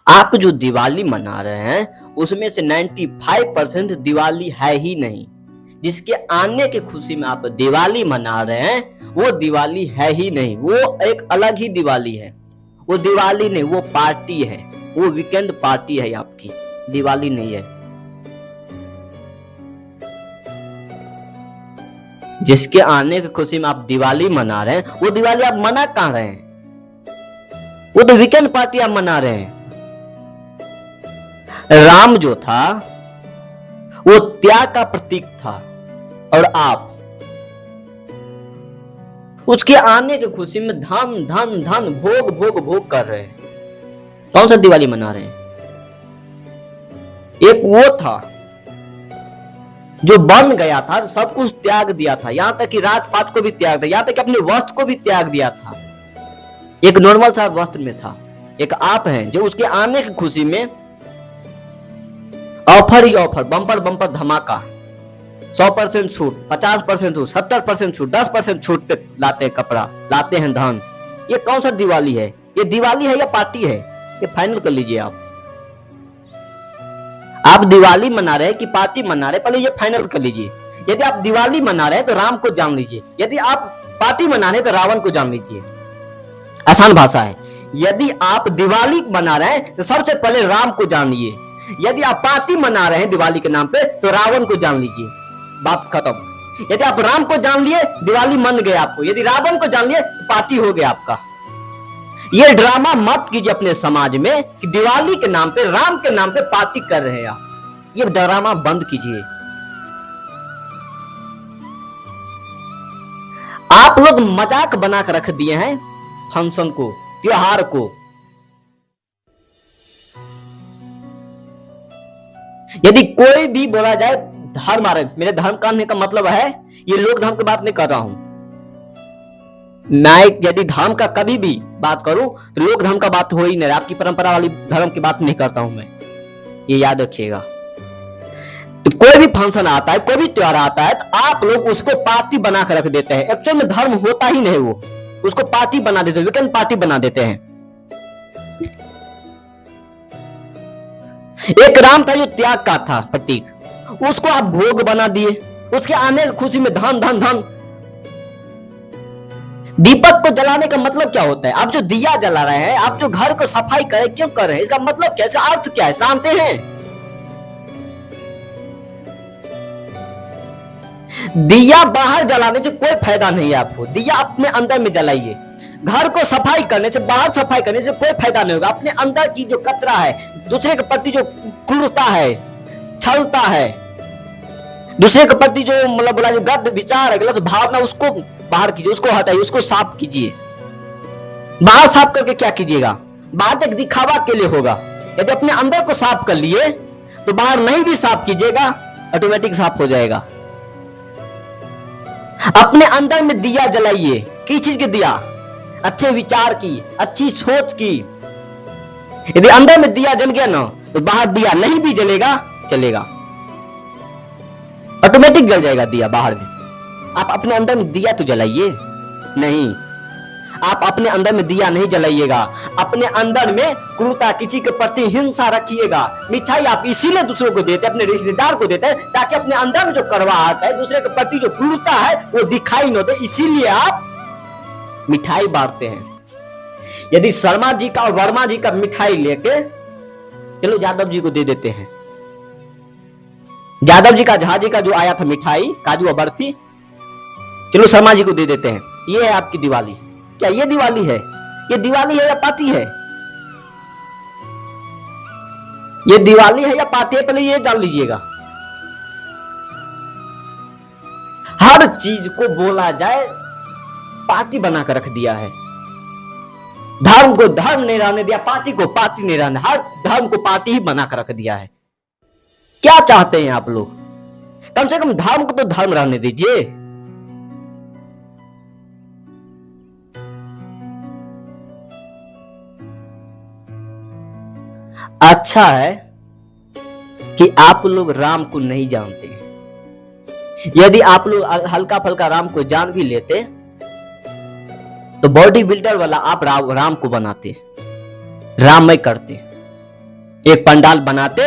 आप जो दिवाली मना रहे हैं उसमें से 95% दिवाली है ही नहीं। जिसके आने की खुशी में आप दिवाली मना रहे हैं वो दिवाली है ही नहीं, वो एक अलग ही दिवाली है। वो दिवाली नहीं, वो पार्टी है, वो वीकेंड पार्टी है आपकी, दिवाली नहीं है। जिसके आने की खुशी में आप दिवाली मना रहे हैं वो दिवाली आप मना कहाँ रहे हैं? वो तो वीकेंड पार्टी आप मना रहे हैं। राम जो था वो त्याग का प्रतीक था और आप उसके आने की खुशी में धन धन धन भोग भोग भोग कर रहे हैं। कौन सा दिवाली मना रहे हैं? एक वो था जो बन गया था, सब कुछ त्याग दिया था, यहां तक कि रात पात को भी त्याग दिया, यहां तक कि अपने वस्त्र को भी त्याग दिया था। एक नॉर्मल सा वस्त्र में था। एक आप हैं जो उसके आने की खुशी में ऑफर ही ऑफर, बम्पर बम्पर धमाका, 100% छूट, 50% छूट, 70% छूट, 10% छूट पे लाते हैं कपड़ा, लाते हैं धन। ये कौन सा दिवाली है? ये दिवाली है या पार्टी है? ये फाइनल कर लीजिए आप दिवाली मना रहे हैं कि पार्टी मना रहे हैं? पहले ये फाइनल कर लीजिए। यदि आप दिवाली मना रहे हैं तो राम को जान लीजिए, यदि आप पार्टी मना रहे हैं तो रावण को जान लीजिए। आसान भाषा है। यदि आप दिवाली मना रहे हैं तो सबसे पहले राम को जानिए, यदि आप पार्टी मना रहे हैं दिवाली के नाम पे तो रावण को जान लीजिए। बात खत्म। यदि आप राम को जान लिए दिवाली मन गए आपको, यदि रावण को जान लिए तो पार्टी हो गया आपका। ये ड्रामा मत कीजिए अपने समाज में कि दिवाली के नाम पे, राम के नाम पे पार्टी कर रहे हैं आप। ये ड्रामा बंद कीजिए। आप लोग मजाक बना कर रख दिए हैं फंक्शन को, त्योहार को। यदि कोई भी बोला जाए धर्म आ रहा है, मेरे धर्म कहने का मतलब है ये लोक धर्म की बात नहीं कर रहा हूं मैं। यदि धर्म का कभी भी बात करूं तो लोक धर्म का बात हो ही नहीं, आपकी परंपरा वाली धर्म की बात नहीं करता हूं मैं, ये याद रखिएगा। तो कोई भी फंक्शन आता है, कोई भी त्योहार आता है तो आप लोग उसको पार्टी बना कर रख देते हैं। एक्चुअल में धर्म होता ही नहीं, वो उसको पार्टी बना देते हैं, वीकेंड पार्टी बना देते हैं। एक राम था जो त्याग का था प्रतीक, उसको आप भोग बना दिए। उसके आने की खुशी में धन धन धन। दीपक को जलाने का मतलब क्या होता है? आप जो दिया जला रहे हैं, आप जो घर को सफाई करे क्यों कर रहे हैं? इसका मतलब क्या है? इसका अर्थ क्या है? जानते हैं? दिया बाहर जलाने से कोई फायदा नहीं है आपको। दिया अपने अंदर में जलाइए। घर को सफाई करने से, बाहर सफाई करने से कोई फायदा नहीं होगा। अपने अंदर की जो कचरा है, दूसरे के प्रति जो क्रूरता है, छलता है, दूसरे के प्रति जो मतलब बोला जो गलत विचार है, गलत भावना, उसको बाहर कीजिए, उसको हटाइए, उसको साफ कीजिए। बाहर साफ करके क्या कीजिएगा? बाहर तक दिखावा के लिए होगा। यदि अपने अंदर को साफ कर लिए तो बाहर नहीं भी साफ कीजिएगा, ऑटोमेटिक साफ हो जाएगा। अपने अंदर में दिया जलाइए। किस चीज के दिया? अच्छे विचार की, अच्छी सोच की। यदि अंदर में दिया जल गया ना तो बाहर दिया नहीं भी जलेगा, चलेगा, ऑटोमेटिक जल जाएगा दिया बाहर में। आप अपने अंदर में दिया तो जलाइए। नहीं, आप अपने अंदर में दिया नहीं जलाइएगा। अपने अंदर में क्रूरता, किसी के प्रति हिंसा रखिएगा। मिठाई आप इसीलिए दूसरों को देते हैं, अपने रिश्तेदार को देते हैं, ताकि अपने अंदर में जो कड़वाहट है, दूसरे के प्रति जो क्रूरता है वो दिखाई न दे, इसीलिए आप मिठाई बांटते हैं। यदि शर्मा जी का और वर्मा जी का मिठाई लेके चलो यादव जी को दे देते हैं। यादव जी का, झा जी का जो आया था मिठाई, काजू और बर्फी, चलो शर्मा जी को दे देते हैं। ये है आपकी दिवाली। क्या ये दिवाली है? ये दिवाली है या पार्टी है? ये दिवाली है या पार्टी है? पहले ये जान लीजिएगा। हर चीज को बोला जाए पार्टी बनाकर रख दिया है। धर्म को धर्म नहीं रहने दिया, पार्टी को पार्टी नहीं रहने, हर धर्म को पार्टी ही बनाकर रख दिया है। क्या चाहते हैं आप लोग? कम से कम धर्म को तो धर्म रहने दीजिए। अच्छा है कि आप लोग राम को नहीं जानते। यदि आप लोग हल्का फल्का राम को जान भी लेते तो बॉडी बिल्डर वाला आप राम को बनाते, राममय करते। एक पंडाल बनाते,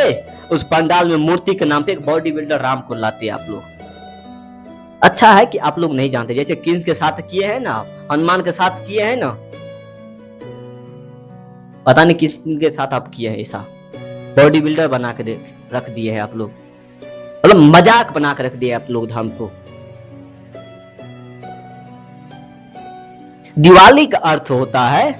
उस पंडाल में मूर्ति के नाम पे एक बॉडी बिल्डर राम को लाते आप लोग। अच्छा है कि आप लोग नहीं जानते, जैसे किंग के साथ किए हैं ना, हनुमान के साथ किए हैं ना, पता नहीं किसके साथ आप किए हैं ऐसा, बॉडी बिल्डर बना के रख दिए हैं आप लोग, मतलब मजाक बना के रख दिए आप लोग धर्म को। दिवाली का अर्थ होता है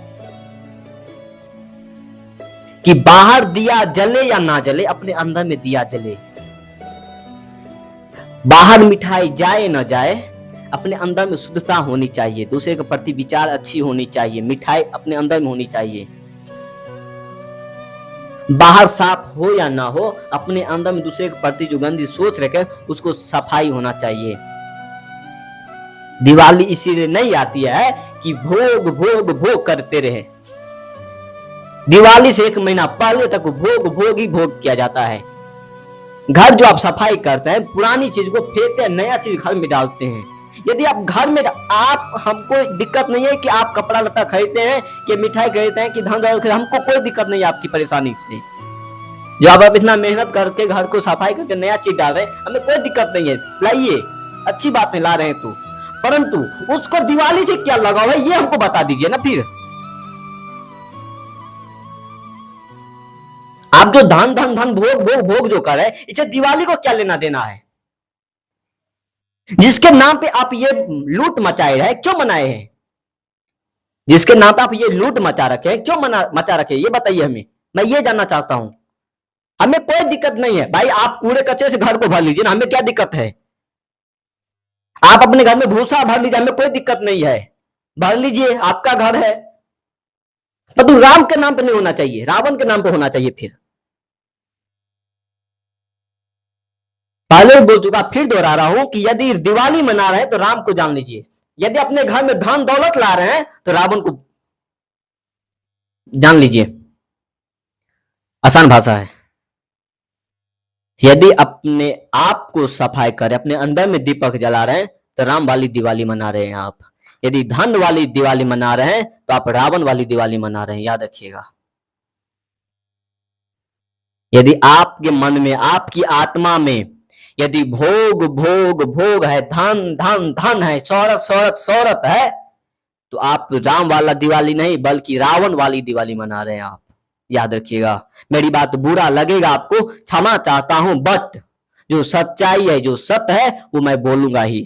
कि बाहर दिया जले या ना जले, अपने अंदर में दिया जले। बाहर मिठाई जाए ना जाए, अपने अंदर में शुद्धता होनी चाहिए, दूसरे के प्रति विचार अच्छी होनी चाहिए, मिठाई अपने अंदर में होनी चाहिए। बाहर साफ हो या ना हो, अपने अंदर में दूसरे के प्रति जो गंदी सोच रखे उसको सफाई होना चाहिए। दिवाली इसीलिए नहीं आती है कि भोग भोग भोग करते रहे। दिवाली से 1 महीना पहले तक भोग भोग ही भोग किया जाता है। घर जो आप सफाई करते हैं, पुरानी चीज को फेंकते हैं, नया चीज घर में डालते हैं। यदि आप घर में, आप, हमको दिक्कत नहीं है कि आप कपड़ा लत्ता खरीदते हैं, कि मिठाई खरीदते हैं, कि धन दौलत खरीदते हैं, हमको कोई दिक्कत नहीं है आपकी परेशानी से। जो आप इतना मेहनत करके घर को सफाई करके नया चीज डाल रहे हैं, हमें कोई दिक्कत नहीं है, लाइए, अच्छी बात है ला रहे हैं तो, परंतु उसको दिवाली से क्या लगाव है ये हमको बता दीजिए ना। फिर आप जो धन धन धन भोग भोग भोग जो कर रहे हैं, इसे दिवाली को क्या लेना देना है? जिसके नाम पे आप ये लूट मचाए रहे, क्यों मनाए हैं? जिसके नाम पे आप ये लूट मचा रखे हैं, क्यों मचा रखे, ये बताइए हमें, मैं ये जानना चाहता हूं। हमें कोई दिक्कत नहीं है भाई, आप कूड़े कचरे से घर को भर लीजिए ना, हमें क्या दिक्कत है। आप अपने घर में भूसा भर लीजिए, हमें कोई दिक्कत नहीं है, भर लीजिए, आपका घर है। तो राम के नाम पे नहीं होना चाहिए, रावण के नाम पे होना चाहिए। फिर पहले भी बोल चुका, फिर दोहरा रहा हूं कि यदि दिवाली मना रहे हैं तो राम को जान लीजिए, यदि अपने घर में धन दौलत ला रहे हैं तो रावण को जान लीजिए। आसान भाषा है। यदि अपने आप को सफाई करें, अपने अंदर में दीपक जला रहे हैं तो राम वाली दिवाली मना रहे हैं आप। यदि धन वाली दिवाली मना रहे हैं तो आप रावण वाली दिवाली मना रहे हैं, याद रखिएगा। यदि आपके मन में, आपकी आत्मा में यदि भोग भोग भोग है, धन धन धन है, शौहरत शौहरत शौहरत है, तो आप राम वाला दिवाली नहीं बल्कि रावण वाली दिवाली मना रहे हैं आप, याद रखिएगा। मेरी बात बुरा लगेगा आपको, क्षमा चाहता हूं, बट जो सच्चाई है, जो सत्य है वो मैं बोलूंगा ही।